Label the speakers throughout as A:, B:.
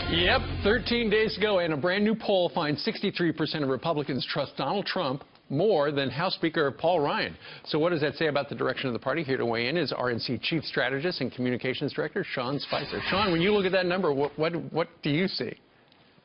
A: Yep, 13 days ago, and a brand new poll finds 63% of Republicans trust Donald Trump more than House Speaker Paul Ryan. So what does that say about the direction of the party? Here to weigh in is RNC Chief Strategist and Communications Director Sean Spicer. Sean, when you look at that number, what do you see?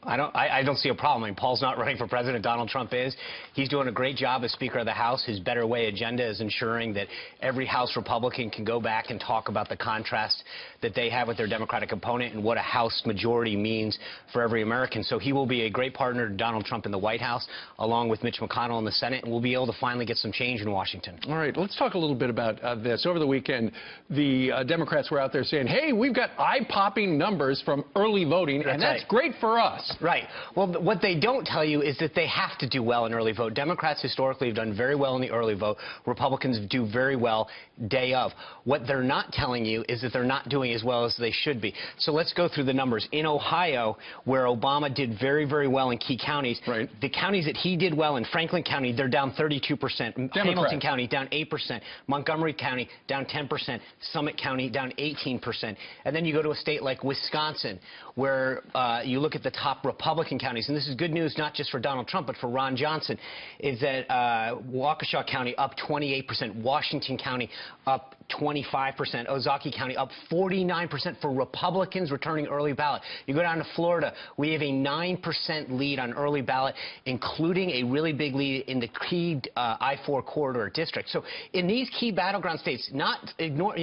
B: I don't see a problem. I mean, Paul's not running for president. Donald Trump is. He's doing a great job as Speaker of the House. His Better Way agenda is ensuring that every House Republican can go back and talk about the contrast that they have with their Democratic opponent and what a House majority means for every American. So he will be a great partner to Donald Trump in the White House, along with Mitch McConnell in the Senate, and we'll be able to finally get some change in Washington.
A: All right, let's talk a little bit about this. Over the weekend, the Democrats were out there saying, hey, we've got eye-popping numbers from early voting, and that's great for us.
B: Right. Well, what they don't tell you is that they have to do well in early vote. Democrats historically have done very well in the early vote. Republicans do very well day of. What they're not telling you is that they're not doing as well as they should be. So let's go through the numbers. In Ohio, where Obama did very, very well in key counties, the counties that he did well in, Franklin County, they're down 32%. Hamilton County, down 8%. Montgomery County, down 10%. Summit County, down 18%. And then you go to a state like Wisconsin, where you look at the top Republican counties, and this is good news not just for Donald Trump, but for Ron Johnson, is that Waukesha County up 28%, Washington County up 25%, Ozaukee County up 49% for Republicans returning early ballot. You go down to Florida, we have a 9% lead on early ballot, including a really big lead in the key I-4 corridor district. So in these key battleground states, not ignore,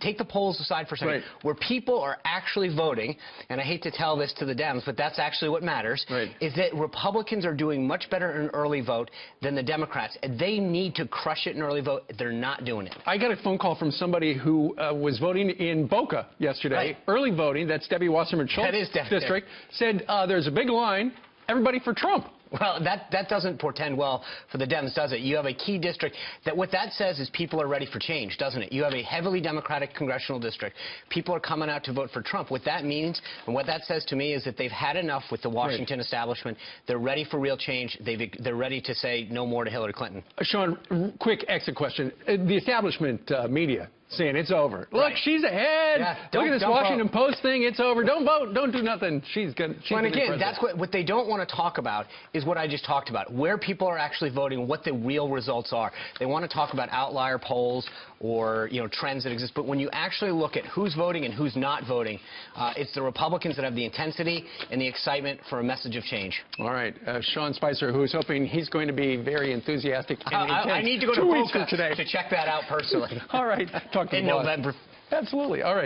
B: take the polls aside for a second, where people are actually voting, and I hate to tell this to the Dems, but that's actually what matters, is that Republicans are doing much better in early vote than the Democrats. They need to crush it in early vote. They're not doing it.
A: I got a phone call from somebody who was voting in Boca yesterday. Early voting, that's Debbie Wasserman Schultz's district, said there's a big line, everybody for Trump.
B: Well, that doesn't portend well for the Dems, does it? You have a key district that what that says is people are ready for change, doesn't it? You have a heavily Democratic congressional district. People are coming out to vote for Trump. What that means and what that says to me is that they've had enough with the Washington establishment. They're ready for real change. They're ready to say no more to Hillary Clinton.
A: Sean, quick exit question. The establishment media saying it's over. Look, she's ahead. Look at this Washington Post thing. It's over. Don't vote. Don't do nothing. She's good.
B: And again, that's what they don't want to talk about is what I just talked about, where people are actually voting, what the real results are. They want to talk about outlier polls or trends that exist. But when you actually look at who's voting and who's not voting, it's the Republicans that have the intensity and the excitement for a message of change.
A: All right. Sean Spicer, who's hoping he's going to be very enthusiastic and intense.
B: I need to go to Boca today to check that out personally.
A: All right. Talk to you
B: in November.
A: Absolutely. All right.